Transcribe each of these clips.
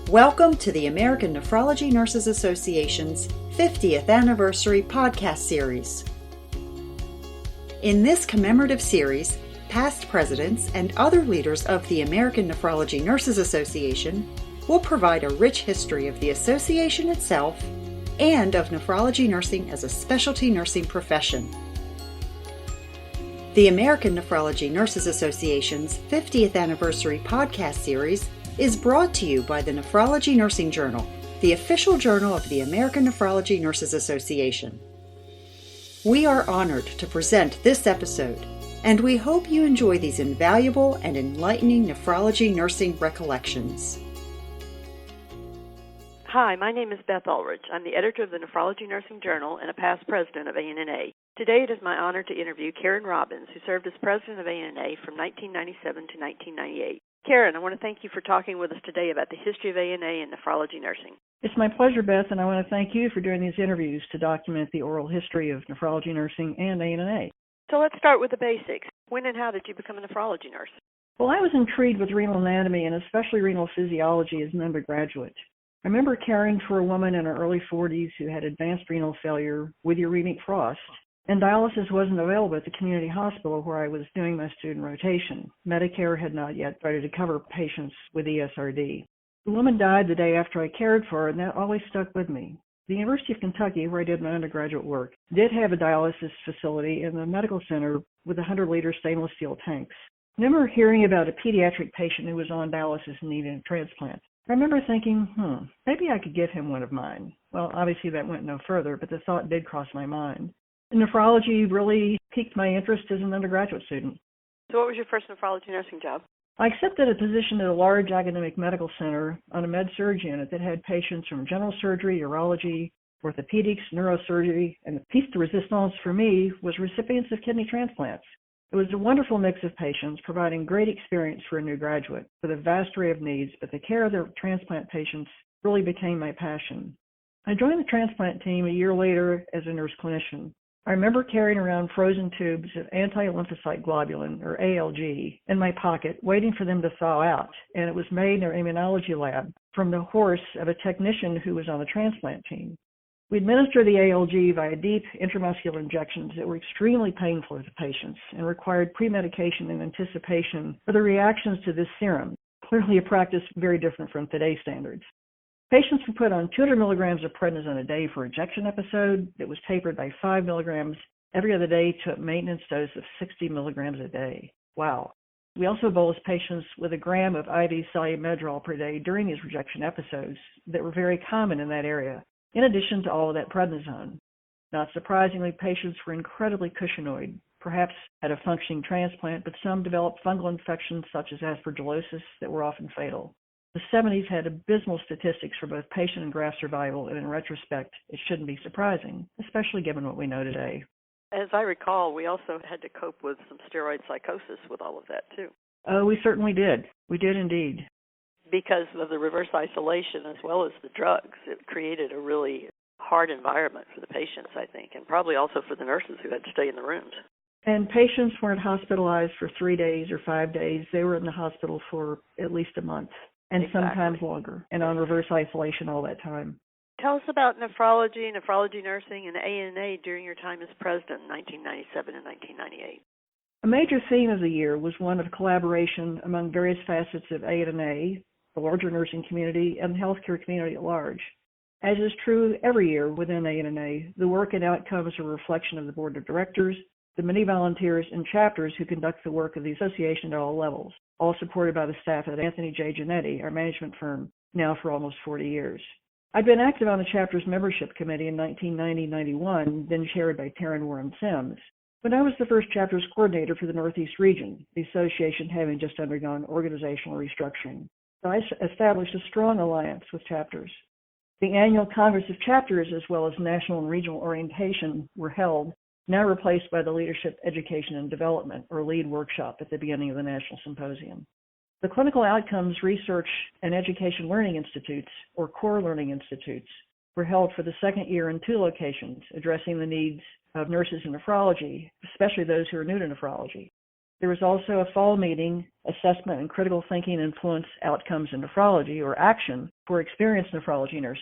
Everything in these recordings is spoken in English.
Welcome to the American Nephrology Nurses Association's 50th Anniversary Podcast Series. In this commemorative series, past presidents and other leaders of the American Nephrology Nurses Association will provide a rich history of the association itself and of nephrology nursing as a specialty nursing profession. The American Nephrology Nurses Association's 50th Anniversary Podcast Series is brought to you by the Nephrology Nursing Journal, the official journal of the American Nephrology Nurses Association. We are honored to present this episode, and we hope you enjoy these invaluable and enlightening nephrology nursing recollections. Hi, my name is Beth Ulrich. I'm the editor of the Nephrology Nursing Journal and a past president of ANNA. Today it is my honor to interview Karen Robbins, who served as president of ANNA from 1997 to 1998. Karen, I want to thank you for talking with us today about the history of ANA and nephrology nursing. It's my pleasure, Beth, and I want to thank you for doing these interviews to document the oral history of nephrology nursing and ANA. So let's start with the basics. When and how did you become a nephrology nurse? Well, I was intrigued with renal anatomy and especially renal physiology as an undergraduate. I remember caring for a woman in her early 40s who had advanced renal failure with uremic frost, and dialysis wasn't available at the community hospital where I was doing my student rotation. Medicare had not yet started to cover patients with ESRD. The woman died the day after I cared for her, and that always stuck with me. The University of Kentucky, where I did my undergraduate work, did have a dialysis facility in the medical center with 100-liter stainless steel tanks. I remember hearing about a pediatric patient who was on dialysis and needed a transplant. I remember thinking, maybe I could give him one of mine. Well, obviously that went no further, but the thought did cross my mind. Nephrology really piqued my interest as an undergraduate student. So what was your first nephrology nursing job? I accepted a position at a large academic medical center on a med-surg unit that had patients from general surgery, urology, orthopedics, neurosurgery, and the piece de resistance for me was recipients of kidney transplants. It was a wonderful mix of patients, providing great experience for a new graduate with a vast array of needs, but the care of their transplant patients really became my passion. I joined the transplant team a year later as a nurse clinician. I remember carrying around frozen tubes of anti-lymphocyte globulin, or ALG, in my pocket, waiting for them to thaw out, and it was made in our immunology lab from the horse of a technician who was on the transplant team. We administered the ALG via deep intramuscular injections that were extremely painful to the patients and required pre-medication in anticipation for the reactions to this serum, clearly a practice very different from today's standards. Patients were put on 200 milligrams of prednisone a day for injection episode that was tapered by 5 milligrams every other day to a maintenance dose of 60 milligrams a day. Wow. We also bolused patients with a gram of IV Solu-Medrol per day during these rejection episodes that were very common in that area, in addition to all of that prednisone. Not surprisingly, patients were incredibly cushingoid, perhaps had a functioning transplant, but some developed fungal infections such as aspergillosis that were often fatal. The 70s had abysmal statistics for both patient and graft survival, and in retrospect, it shouldn't be surprising, especially given what we know today. As I recall, we also had to cope with some steroid psychosis with all of that, too. Oh, we certainly did. We did indeed. Because of the reverse isolation as well as the drugs, it created a really hard environment for the patients, I think, and probably also for the nurses who had to stay in the rooms. And patients weren't hospitalized for 3 days or 5 days. They were in the hospital for at least a month. And exactly. Sometimes longer, and on reverse isolation all that time. Tell us about nephrology nursing, and ANA during your time as president in 1997 and 1998. A major theme of the year was one of collaboration among various facets of ANA, the larger nursing community, and the healthcare community at large. As is true every year within ANA, the work and outcomes are a reflection of the board of directors, the many volunteers and chapters who conduct the work of the association at all levels, all supported by the staff at Anthony J. Jannetti, our management firm, now for almost 40 years. I'd been active on the chapter's membership committee in 1990-91, then chaired by Taryn Warren Sims, when I was the first chapter's coordinator for the Northeast region, the association having just undergone organizational restructuring. So I established a strong alliance with chapters. The annual Congress of Chapters, as well as national and regional orientation, were held, now replaced by the Leadership, Education, and Development, or LEAD workshop at the beginning of the National Symposium. The Clinical Outcomes Research and Education Learning Institutes, or Core Learning Institutes, were held for the second year in 2 locations, addressing the needs of nurses in nephrology, especially those who are new to nephrology. There was also a fall meeting, Assessment and Critical Thinking Influence Outcomes in Nephrology, or ACTION, for experienced nephrology nurses.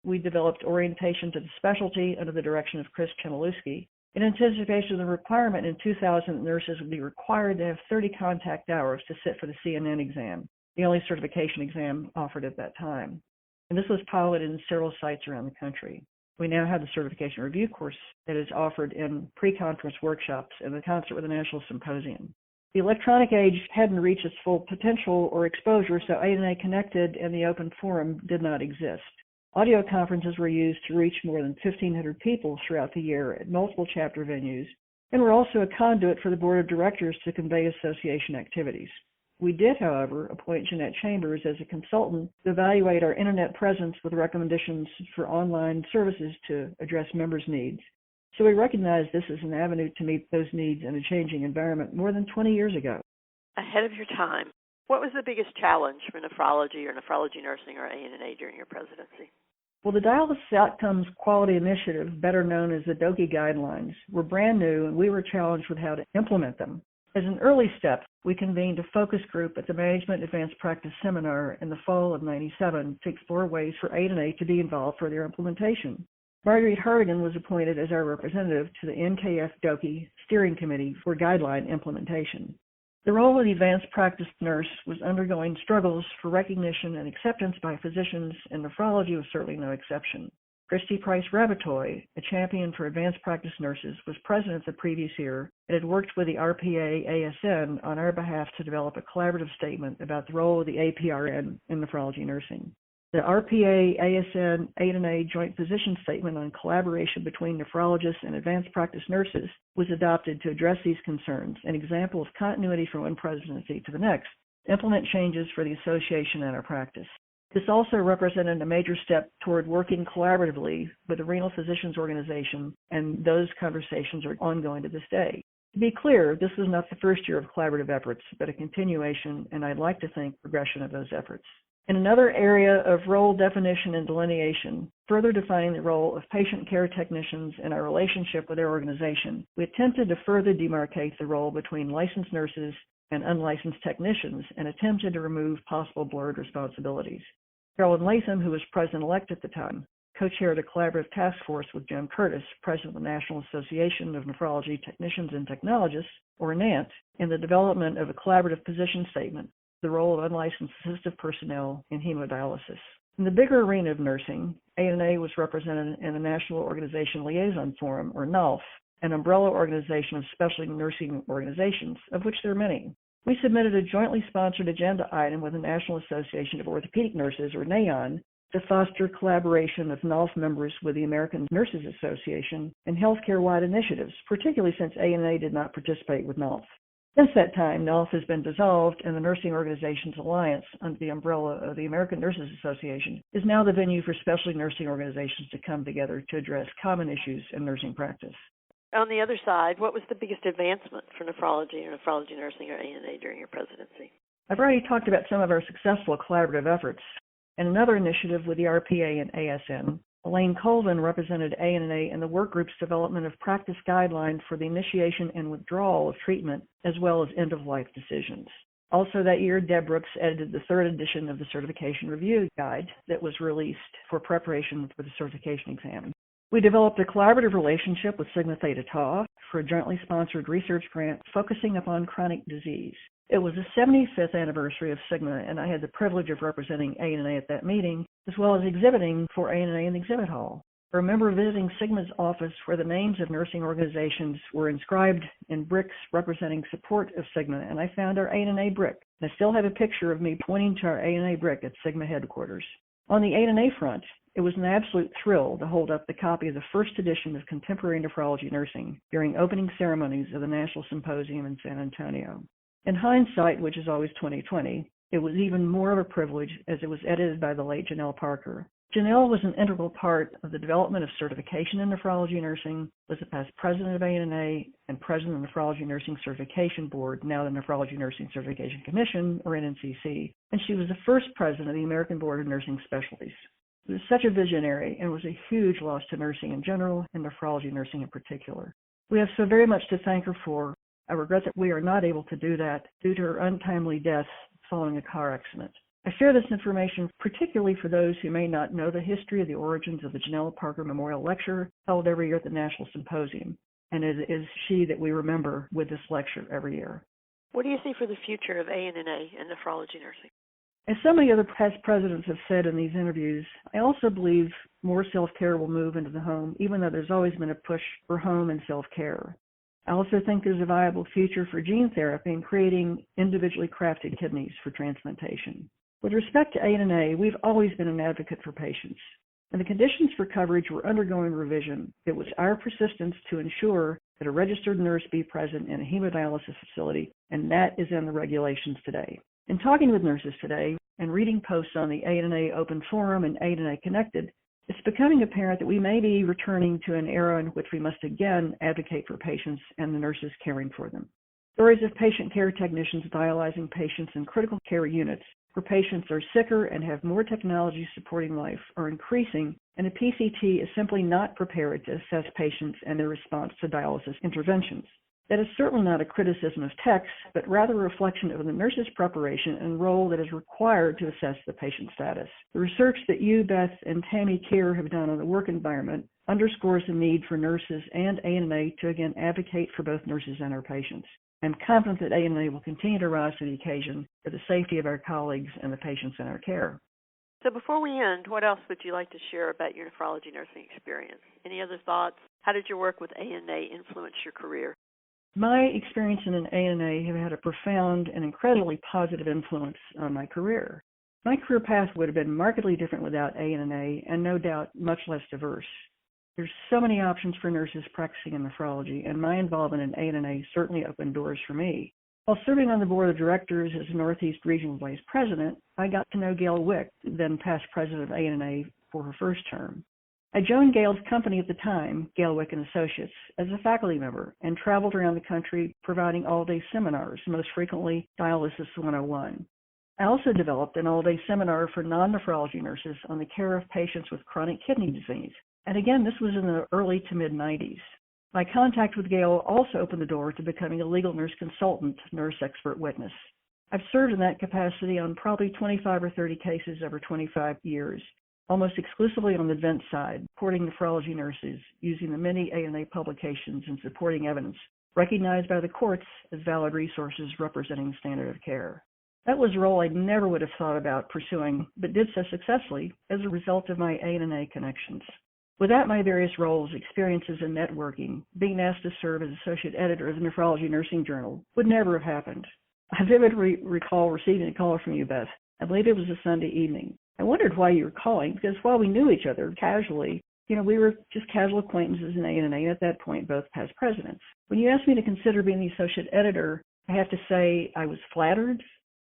We developed orientation to the specialty under the direction of Chris Chmielewski. In anticipation of the requirement in 2000, nurses would be required to have 30 contact hours to sit for the CNN exam, the only certification exam offered at that time. And this was piloted in several sites around the country. We now have the certification review course that is offered in pre-conference workshops in concert with the National Symposium. The electronic age hadn't reached its full potential or exposure, so ANA Connected and the open forum did not exist. Audio conferences were used to reach more than 1,500 people throughout the year at multiple chapter venues, and were also a conduit for the board of directors to convey association activities. We did, however, appoint Jannetti Chambers as a consultant to evaluate our internet presence with recommendations for online services to address members' needs. So we recognize this is an avenue to meet those needs in a changing environment more than 20 years ago. Ahead of your time, what was the biggest challenge for nephrology or nephrology nursing or ANA during your presidency? Well, the Dialysis Outcomes Quality Initiative, better known as the DOQI guidelines, were brand new, and we were challenged with how to implement them. As an early step, we convened a focus group at the Management Advanced Practice Seminar in the fall of '97 to explore ways for ANA to be involved for their implementation. Marguerite Hartigan was appointed as our representative to the NKF DOQI Steering Committee for guideline implementation. The role of the advanced practice nurse was undergoing struggles for recognition and acceptance by physicians, and nephrology was certainly no exception. Christy Price Rabatoy, a champion for advanced practice nurses, was president the previous year and had worked with the RPA-ASN on our behalf to develop a collaborative statement about the role of the APRN in nephrology nursing. The RPA-ASN ANA Joint Position Statement on collaboration between nephrologists and advanced practice nurses was adopted to address these concerns, an example of continuity from one presidency to the next, implement changes for the association and our practice. This also represented a major step toward working collaboratively with the Renal Physicians Organization, and those conversations are ongoing to this day. To be clear, this was not the first year of collaborative efforts, but a continuation, and I'd like to think progression of those efforts. In another area of role definition and delineation, further defining the role of patient care technicians in our relationship with their organization, we attempted to further demarcate the role between licensed nurses and unlicensed technicians and attempted to remove possible blurred responsibilities. Carolyn Latham, who was president-elect at the time, co-chaired a collaborative task force with Jim Curtis, president of the National Association of Nephrology Technicians and Technologists, or NANT, in the development of a collaborative position statement, the role of unlicensed assistive personnel in hemodialysis. In the bigger arena of nursing, ANA was represented in the National Organization Liaison Forum, or NOLF, an umbrella organization of specialty nursing organizations, of which there are many. We submitted a jointly sponsored agenda item with the National Association of Orthopedic Nurses, or NAON, to foster collaboration of NOLF members with the American Nurses Association and healthcare-wide initiatives, particularly since ANA did not participate with NOLF. Since that time, NOLF has been dissolved, and the Nursing Organizations Alliance, under the umbrella of the American Nurses Association, is now the venue for specialty nursing organizations to come together to address common issues in nursing practice. On the other side, what was the biggest advancement for nephrology or nephrology nursing or ANA during your presidency? I've already talked about some of our successful collaborative efforts. In another initiative with the RPA and ASN, Elaine Colvin represented ANA in the workgroup's development of practice guidelines for the initiation and withdrawal of treatment, as well as end-of-life decisions. Also that year, Deb Brooks edited the third edition of the Certification Review Guide that was released for preparation for the certification exam. We developed a collaborative relationship with Sigma Theta Tau for a jointly sponsored research grant focusing upon chronic disease. It was the 75th anniversary of Sigma, and I had the privilege of representing ANA at that meeting, as well as exhibiting for ANA in the exhibit hall. I remember visiting Sigma's office where the names of nursing organizations were inscribed in bricks representing support of Sigma, and I found our ANA brick. I still have a picture of me pointing to our ANA brick at Sigma headquarters. On the ANA front, it was an absolute thrill to hold up the copy of the first edition of Contemporary Nephrology Nursing during opening ceremonies of the National Symposium in San Antonio. In hindsight, which is always 20/20, it was even more of a privilege as it was edited by the late Janelle Parker. Janelle was an integral part of the development of certification in nephrology nursing, was a past president of ANA and president of the Nephrology Nursing Certification Board, now the Nephrology Nursing Certification Commission, or NNCC, and she was the first president of the American Board of Nursing Specialties. She was such a visionary and was a huge loss to nursing in general and nephrology nursing in particular. We have so very much to thank her for, I regret that we are not able to do that due to her untimely death following a car accident. I share this information particularly for those who may not know the history of the origins of the Janelle Parker Memorial Lecture held every year at the National Symposium, and it is she that we remember with this lecture every year. What do you see for the future of ANNA and nephrology nursing? As so many other past presidents have said in these interviews, I also believe more self-care will move into the home, even though there's always been a push for home and self-care. I also think there's a viable future for gene therapy and creating individually crafted kidneys for transplantation. With respect to ANNA, we've always been an advocate for patients. When the conditions for coverage were undergoing revision, it was our persistence to ensure that a registered nurse be present in a hemodialysis facility, and that is in the regulations today. In talking with nurses today and reading posts on the ANNA Open Forum and ANNA Connected, it's becoming apparent that we may be returning to an era in which we must again advocate for patients and the nurses caring for them. Stories of patient care technicians dialyzing patients in critical care units where patients are sicker and have more technology supporting life are increasing, and a PCT is simply not prepared to assess patients and their response to dialysis interventions. That is certainly not a criticism of techs, but rather a reflection of the nurse's preparation and role that is required to assess the patient status. The research that you, Beth, and Tammy Keir have done on the work environment underscores the need for nurses and ANNA to again advocate for both nurses and our patients. I'm confident that ANNA will continue to rise to the occasion for the safety of our colleagues and the patients in our care. So before we end, what else would you like to share about your nephrology nursing experience? Any other thoughts? How did your work with ANNA influence your career? My experience in an ANNA have had a profound and incredibly positive influence on my career. My career path would have been markedly different without ANNA and no doubt much less diverse. There's so many options for nurses practicing in nephrology, and my involvement in ANNA certainly opened doors for me. While serving on the board of directors as Northeast Regional Vice President, I got to know Gail Wick, then past president of ANNA, for her first term. I joined Gail's company at the time, Gail Wick & Associates, as a faculty member and traveled around the country providing all-day seminars, most frequently Dialysis 101. I also developed an all-day seminar for non-nephrology nurses on the care of patients with chronic kidney disease. And again, this was in the early to mid-90s. My contact with Gail also opened the door to becoming a legal nurse consultant, nurse expert witness. I've served in that capacity on probably 25 or 30 cases over 25 years, almost exclusively on the vent side, supporting nephrology nurses using the many ANNA publications and supporting evidence, recognized by the courts as valid resources representing the standard of care. That was a role I never would have thought about pursuing, but did so successfully as a result of my ANNA connections. Without my various roles, experiences, and networking, being asked to serve as associate editor of the Nephrology Nursing Journal would never have happened. I vividly recall receiving a call from you, Beth. I believe it was a Sunday evening. I wondered why you were calling, because while we knew each other casually, we were just casual acquaintances in ANNA, and at that point, both past presidents. When you asked me to consider being the associate editor, I have to say I was flattered,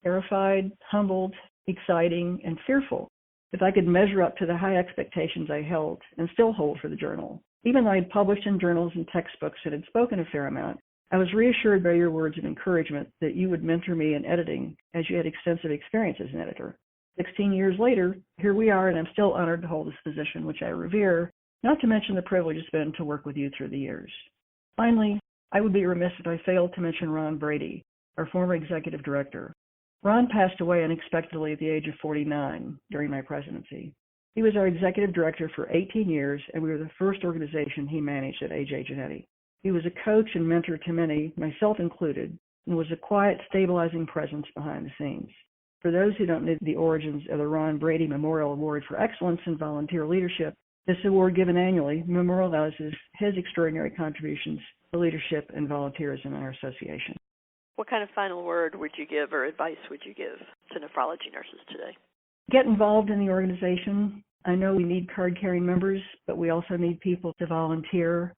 terrified, humbled, exciting, and fearful if I could measure up to the high expectations I held and still hold for the journal. Even though I had published in journals and textbooks and had spoken a fair amount, I was reassured by your words of encouragement that you would mentor me in editing as you had extensive experience as an editor. 16 years later, here we are, and I'm still honored to hold this position, which I revere, not to mention the privilege it's been to work with you through the years. Finally, I would be remiss if I failed to mention Ron Brady, our former executive director. Ron passed away unexpectedly at the age of 49 during my presidency. He was our executive director for 18 years, and we were the first organization he managed at A.J. Jannetti. He was a coach and mentor to many, myself included, and was a quiet, stabilizing presence behind the scenes. For those who don't know the origins of the Ron Brady Memorial Award for Excellence in Volunteer Leadership, this award, given annually, memorializes his extraordinary contributions to leadership and volunteerism in our association. What kind of final word would you give or advice would you give to nephrology nurses today? Get involved in the organization. I know we need card-carrying members, but we also need people to volunteer.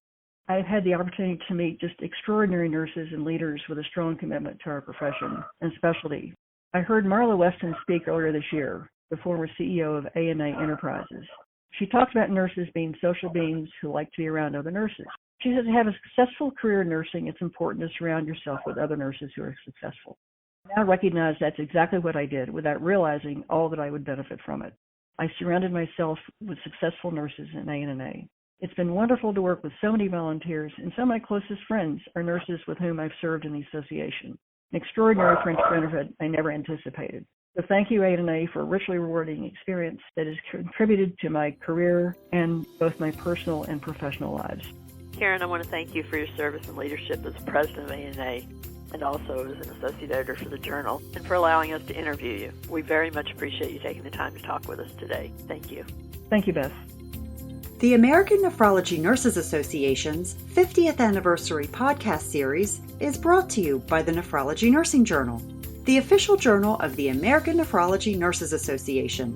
I've had the opportunity to meet just extraordinary nurses and leaders with a strong commitment to our profession and specialty. I heard Marla Weston speak earlier this year, the former CEO of ANA Enterprises. She talked about nurses being social beings who like to be around other nurses. She says to have a successful career in nursing, it's important to surround yourself with other nurses who are successful. I now recognize that's exactly what I did without realizing all that I would benefit from it. I surrounded myself with successful nurses in ANA. It's been wonderful to work with so many volunteers, and some of my closest friends are nurses with whom I've served in the association. An extraordinary friendship benefit I never anticipated. So thank you, ANA, for a richly rewarding experience that has contributed to my career and both my personal and professional lives. Karen, I want to thank you for your service and leadership as president of ANA and also as an associate editor for the journal, and for allowing us to interview you. We very much appreciate you taking the time to talk with us today. Thank you. Thank you, Beth. The American Nephrology Nurses Association's 50th anniversary podcast series is brought to you by the Nephrology Nursing Journal, the official journal of the American Nephrology Nurses Association.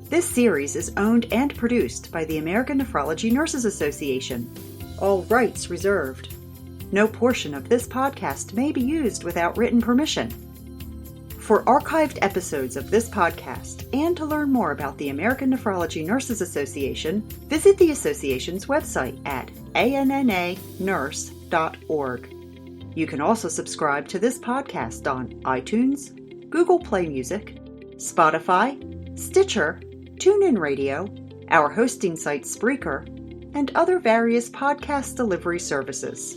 This series is owned and produced by the American Nephrology Nurses Association. All rights reserved. No portion of this podcast may be used without written permission. For archived episodes of this podcast and to learn more about the American Nephrology Nurses Association, visit the association's website at annanurse.org. You can also subscribe to this podcast on iTunes, Google Play Music, Spotify, Stitcher, TuneIn Radio, our hosting site Spreaker, and other various podcast delivery services.